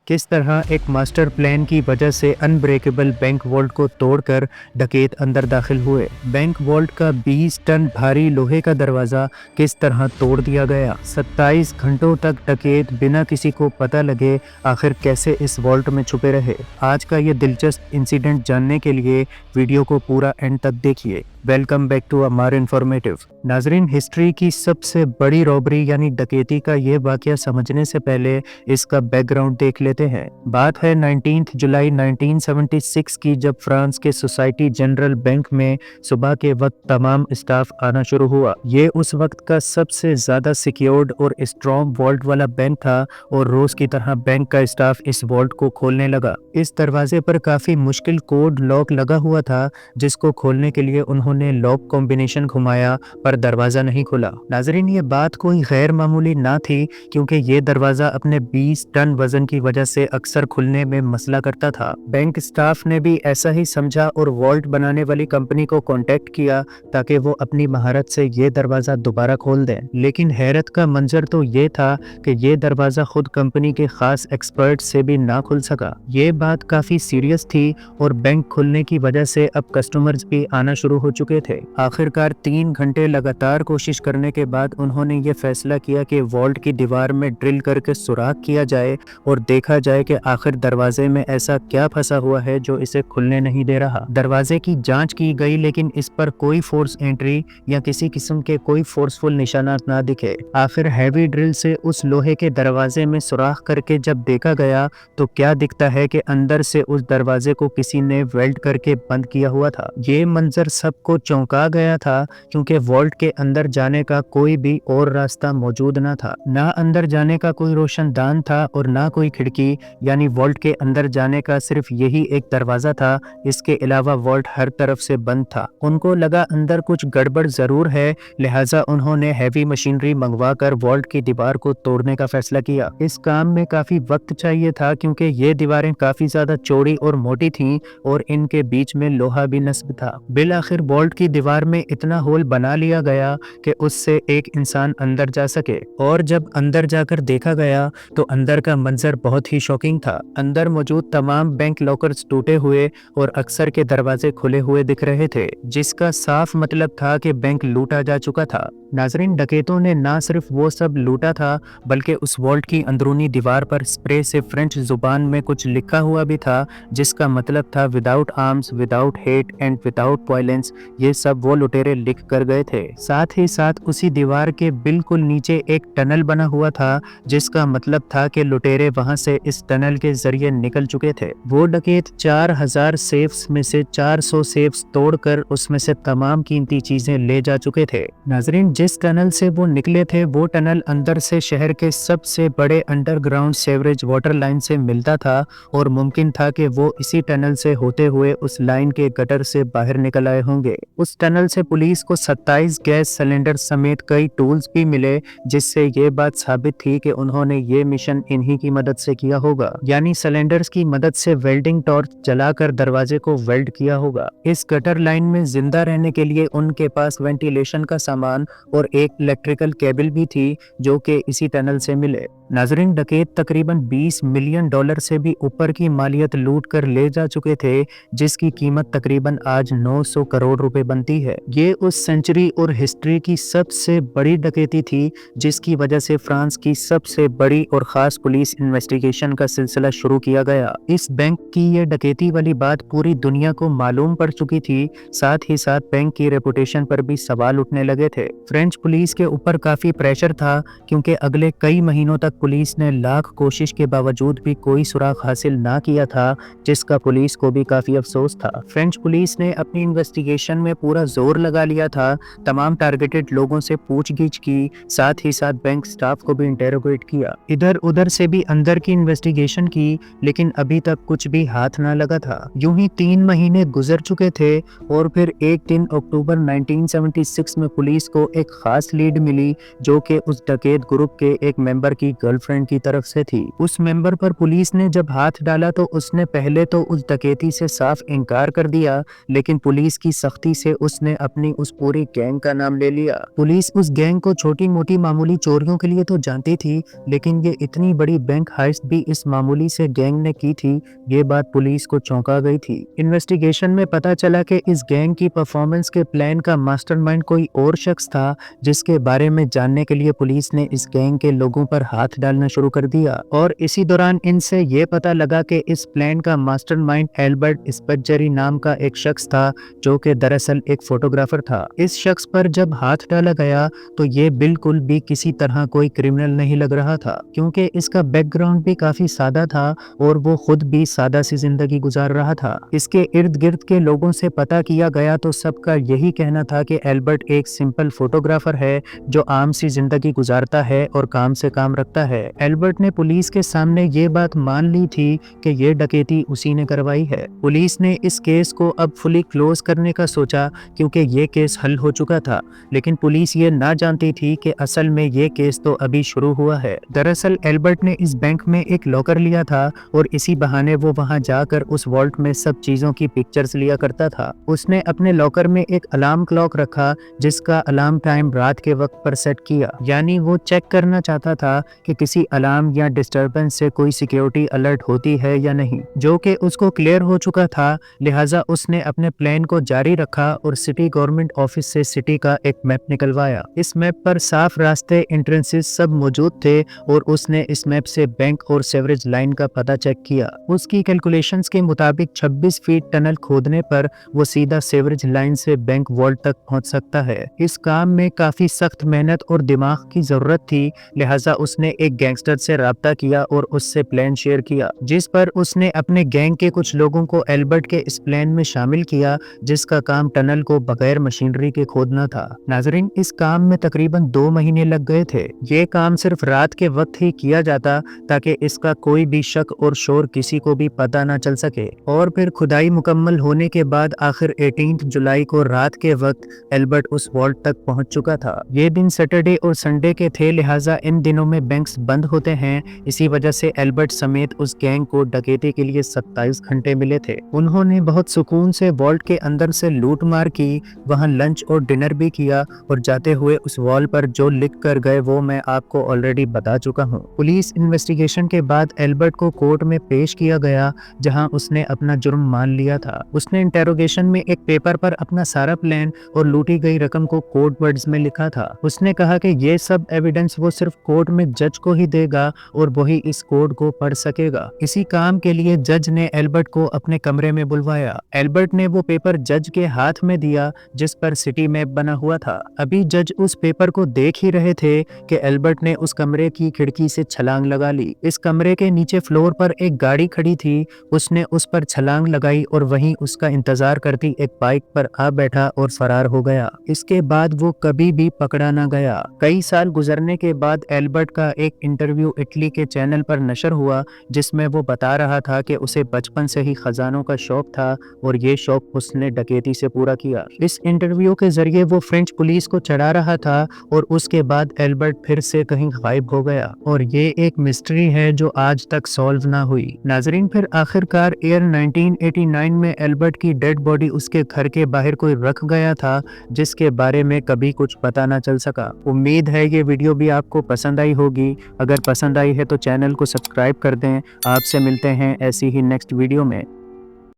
किस तरह एक मास्टर प्लान की वजह से अनब्रेकेबल बैंक वॉल्ट को तोड़कर डकैत अंदर दाखिल हुए। बैंक वॉल्ट का 20 टन भारी लोहे का दरवाजा किस तरह तोड़ दिया गया। 27 घंटों तक डकैत बिना किसी को पता लगे आखिर कैसे इस वॉल्ट में छुपे रहे। आज का ये दिलचस्प इंसिडेंट जानने के लिए वीडियो को पूरा एंड तक देखिए। Welcome back to Amar informative. नाजरीन, हिस्ट्री की सबसे बड़ी रॉबरी यानी डकैती का ये वाकया समझने से पहले इसका बैकग्राउंड देख लेते हैं। बात है 19 जुलाई 1976 की, जब फ्रांस के सोसाइटी जनरल बैंक में सुबह के वक्त तमाम स्टाफ आना शुरू हुआ। ये उस वक्त का सबसे ज्यादा सिक्योर्ड और स्ट्रॉन्ग वॉल्ट वाला बैंक था और रोज की तरह बैंक का स्टाफ इस वॉल्ट को खोलने लगा। इस दरवाजे पर काफी मुश्किल कोड लॉक लगा हुआ था, जिसको खोलने के लिए उन्होंने लॉक कॉम्बिनेशन घुमाया पर दरवाजा नहीं खुला। नाजरीन, ये बात कोई गैर मामूली ना थी, क्योंकि ये दरवाजा अपने 20 टन वजन की वजह से अक्सर खुलने में मसला करता था। बैंक स्टाफ ने भी ऐसा ही समझा और वॉल्ट बनाने वाली कंपनी को कांटेक्ट किया ताकि वो अपनी महारत से ये दरवाजा दोबारा खोल दें। लेकिन हैरत का मंजर तो ये था कि ये दरवाजा खुद कंपनी के खास एक्सपर्ट से भी ना खुल सका। ये बात काफी सीरियस थी और बैंक खुलने की वजह से अब कस्टमर्स भी आना शुरू हो चुके थे। आखिरकार 3 घंटे लगातार कोशिश करने के बाद उन्होंने ये फैसला किया कि वॉल्ट की दीवार में ड्रिल करके सुराख किया जाए और देखा जाए कि आखिर दरवाजे में ऐसा क्या फंसा हुआ है जो इसे खुलने नहीं दे रहा। दरवाजे की जांच की गई, लेकिन इस पर कोई फोर्स एंट्री या किसी किस्म के कोई फोर्सफुल निशानात ना दिखे। आखिर हैवी ड्रिल से उस लोहे के दरवाजे में सुराख करके जब देखा गया तो क्या दिखता है कि अंदर से उस दरवाजे को किसी ने वेल्ड करके बंद किया हुआ था। ये मंजर सबको चौंका गया था, क्योंकि वॉल्ट के अंदर जाने का कोई भी और रास्ता मौजूद ना था। ना अंदर जाने का कोई रोशनदान था और ना कोई खिड़की, यानी वॉल्ट के अंदर जाने का सिर्फ यही एक दरवाजा था। इसके अलावा वॉल्ट हर तरफ से बंद था। उनको लगा अंदर कुछ गड़बड़ जरूर है, लिहाजा उन्होंने हैवी मशीनरी मंगवाकर वॉल्ट की दीवार को तोड़ने का फैसला किया। इस काम में काफी वक्त चाहिए था, क्योंकि ये दीवारें काफी ज्यादा चौड़ी और मोटी थीं और इनके बीच में लोहा भी नस्ब था। बिल आखिर वॉल्ट की दीवार में इतना होल बना लिया गया कि उससे एक इंसान अंदर जा सके। और जब अंदर जाकर देखा गया तो अंदर का मंजर बहुत ही शॉकिंग था। अंदर मौजूद तमाम बैंक लॉकर्स टूटे हुए और अक्सर के दरवाजे खुले हुए दिख रहे थे, जिसका साफ मतलब था कि बैंक लूटा जा चुका था। नाजरीन, डकैतों ने ना सिर्फ वो सब लूटा था, बल्कि उस वॉल्ट की अंदरूनी दीवार पर स्प्रे से फ्रेंच जुबान में कुछ लिखा हुआ भी था, जिसका मतलब था without arms, without hate and without violence. ये सब वो लुटेरे लिख कर गए थे। साथ ही साथ उसी दीवार के बिल्कुल नीचे एक टनल बना हुआ था, जिसका मतलब था कि लुटेरे वहां से इस टनल के जरिए निकल चुके थे। वो डकैत 4000 सेफ्स में से 400 सेफ्स तोड़कर उसमें से तमाम कीमती चीजें ले जा चुके थे। नाजरीन, जिस टनल से वो निकले थे वो टनल अंदर से शहर के सबसे बड़े अंडरग्राउंड सीवरेज वाटर लाइन से मिलता था और मुमकिन था कि वो इसी टनल से होते हुए उस लाइन के गटर से बाहर निकल आए होंगे। उस टनल से पुलिस को 27 गैस सिलेंडर समेत कई टूल्स भी मिले, जिससे ये बात साबित थी कि उन्होंने ये मिशन इन्हीं की मदद से किया होगा, यानी सिलेंडर्स की मदद से वेल्डिंग टॉर्च जलाकर दरवाजे को वेल्ड किया होगा। इस गटर लाइन में जिंदा रहने के लिए उनके पास वेंटिलेशन का सामान और एक इलेक्ट्रिकल केबल भी थी, जो कि इसी टनल से मिले। नाजरीन, डकैत तकरीबन 20 मिलियन डॉलर से भी ऊपर की मालियत लूट कर ले जा चुके थे, जिसकी कीमत तकरीबन आज 900 करोड़ रुपए बनती है। ये उस सेंचुरी और हिस्ट्री की सबसे बड़ी डकैती थी, जिसकी वजह से फ्रांस की सबसे बड़ी और खास पुलिस इन्वेस्टिगेशन का सिलसिला शुरू किया गया। इस बैंक की ये डकैती वाली बात पूरी दुनिया को मालूम पड़ चुकी थी। साथ ही साथ बैंक की रेपुटेशन पर भी सवाल उठने लगे थे। फ्रेंच पुलिस के ऊपर काफी प्रेशर था, क्योंकि अगले कई महीनों तक पुलिस ने लाख कोशिश के बावजूद भी कोई सुराग हासिल ना किया था, जिसका पुलिस को भी काफी अफसोस था। फ्रेंच पुलिस ने अपनी इन्वेस्टिगेशन में पूरा जोर लगा लिया था, तमाम टारगेटेड लोगों से पूछगिछ की, साथ ही साथ बैंक स्टाफ को भी इंटेरोगेट किया। इधर उधर से भी अंदर की इन्वेस्टिगेशन की, लेकिन अभी तक कुछ भी हाथ ना लगा था। यूं ही 3 महीने गुजर चुके थे और फिर एक दिन अक्टूबर 1976 में पुलिस को एक खास लीड मिली, जो कि उस डकैत ग्रुप के एक मेंबर की गर्लफ्रेंड की तरफ से थी। उस मेंबर पर पुलिस ने जब हाथ डाला तो उसने पहले तो उस डकैती से साफ इनकार कर दिया, लेकिन पुलिस की सख्ती से उसने अपनी उस पूरी गैंग का नाम ले लिया। पुलिस उस गैंग को छोटी मोटी मामूली चोरियों के लिए तो जानती थी, लेकिन ये इतनी बड़ी बैंक हाइस्ट भी इस मामूली से गैंग ने की थी, ये बात पुलिस को चौंका गई थी। इन्वेस्टिगेशन में पता चला कि इस गैंग की परफॉर्मेंस के प्लान का मास्टरमाइंड कोई और शख्स था, जिसके बारे में जानने के लिए पुलिस ने इस गैंग के लोगों पर हाथ डालना शुरू कर दिया। और इसी दौरान इनसे ये पता लगा कि इस प्लान का मास्टरमाइंड एल्बर्ट स्पटजेरी नाम का एक शख्स था, जो कि दरअसल एक फोटोग्राफर था। इस शख्स पर जब हाथ डाला गया तो ये बिल्कुल भी किसी तरह कोई क्रिमिनल नहीं लग रहा था, क्योंकि इसका बैकग्राउंड भी काफी सादा था और वो खुद भी सादा सी जिंदगी गुजार रहा था। इसके इर्द गिर्द के लोगों से पता किया गया तो सबका यही कहना था कि एल्बर्ट एक सिंपल फोटोग्राफर है जो आम सी जिंदगी गुजारता है और काम से काम रखता है। एल्बर्ट ने पुलिस के सामने ये बात मान ली थी कि ये डकैती उसी ने करवाई है। पुलिस ने इस केस को अब फुली क्लोज करने का सोचा, क्योंकि ये केस हल हो चुका था, लेकिन पुलिस ये ना जानती थी कि असल में ये केस तो अभी शुरू हुआ है। दरअसल एल्बर्ट ने इस बैंक में एक लॉकर लिया था और इसी बहाने वो वहां जाकर उस वॉल्ट में सब चीजों की पिक्चर्स लिया करता था। उसने अपने लॉकर में एक अलार्म क्लॉक रखा, जिसका अलार्म टाइम रात के वक्त पर सेट किया, यानी वो चेक करना चाहता था कि किसी अलार्म या डिस्टरबेंस से कोई सिक्योरिटी अलर्ट होती है या नहीं, जो कि उसको क्लियर हो चुका था। लिहाजा उसने अपने प्लान को जारी रखा और सिटी गवर्नमेंट ऑफिस से सिटी का एक मैप निकलवाया। इस मैप पर साफ रास्ते, एंट्रेंसेस सब मौजूद थे और उसने इस मैप से बैंक और सेवरेज लाइन का पता चेक किया। उसकी कैलकुलेशंस के मुताबिक 26 फीट टनल खोदने पर वो सीधा सेवरेज लाइन से बैंक वॉल्ट तक पहुंच सकता है। इस काम में काफी सख्त मेहनत और दिमाग की जरूरत थी, लिहाजा उसने एक गैंगस्टर से राब्ता किया और उससे प्लान शेयर किया, जिस पर उसने अपने गैंग के कुछ लोगों को एल्बर्ट के इस प्लान में शामिल किया, जिसका काम टनल को बगैर मशीनरी के खोदना था। नाजरीन, इस काम में तकरीबन 2 महीने लग गए थे। ये काम सिर्फ रात के वक्त ही किया जाता ताकि इसका कोई भी शक और शोर किसी को भी पता ना चल सके। और फिर खुदाई मुकम्मल होने के बाद आखिर 18 जुलाई को रात के वक्त एल्बर्ट उस वॉल्ट तक पहुंच चुका था। ये दिन सैटरडे और संडे के थे, लिहाजा इन दिनों में बैंक्स बंद होते हैं। इसी वजह से एल्बर्ट समेत उस गैंग को डकैती के लिए 27 घंटे मिले थे। उन्होंने बहुत सुकून से वॉल्ट के अंदर से लूट मार की, वहां लंच और डिनर भी किया और जाते हुए उस वॉल पर जो लिख कर गए वो मैं आपको ऑलरेडी बता चुका हूँ। पुलिस इन्वेस्टिगेशन के बाद एल्बर्ट को कोर्ट में पेश किया गया, जहां उसने अपना जुर्म मान लिया था। उसने इंटेरोगेशन में एक पेपर पर अपना सारा प्लान और लूटी गई रकम को कोड वर्ड्स में लिखा था। उसने कहा कि ये सब एविडेंस वो सिर्फ कोर्ट में जज को ही देगा और वही इस कोड को पढ़ सकेगा। इसी काम के लिए जज ने एल्बर्ट को अपने कमरे में बुलवाया। एल्बर्ट ने वो पेपर जज के हाथ में दिया, जिस पर सिटी मैप बना हुआ था। अभी जज उस पेपर को देख ही रहे थे कि एल्बर्ट ने उस कमरे की खिड़की से छलांग लगा ली। इस कमरे के नीचे फ्लोर पर एक गाड़ी खड़ी थी, उसने उस पर छलांग लगाई और वहीं उसका इंतजार करती एक बाइक पर आ बैठा और फरार हो गया। इसके बाद वो कभी भी पकड़ा न गया। कई साल गुजरने के बाद एल्बर्ट का एक इंटरव्यू इटली के चैनल पर नशर हुआ, जिसमें वो बता रहा था कि उसे बचपन से ही खजानों का शौक था और ये शौक उसने डकैती से पूरा किया। इस इंटरव्यू के जरिए वो फ्रेंच पुलिस को चढ़ा रहा था और उसके बाद एल्बर्ट फिर से कहीं गायब हो गया और ये एक मिस्ट्री है जो आज तक सॉल्व ना हुई। नाजरीन, फिर आखिरकार ईयर 1989 में एल्बर्ट की डेड बॉडी उसके घर के बाहर कोई रख गया था, जिसके बारे में कभी कुछ पता ना चल सका। उम्मीद है ये वीडियो भी आपको पसंद आई होगी। अगर पसंद आई है तो चैनल को सब्सक्राइब कर दें। आपसे मिलते हैं ऐसी ही नेक्स्ट वीडियो में।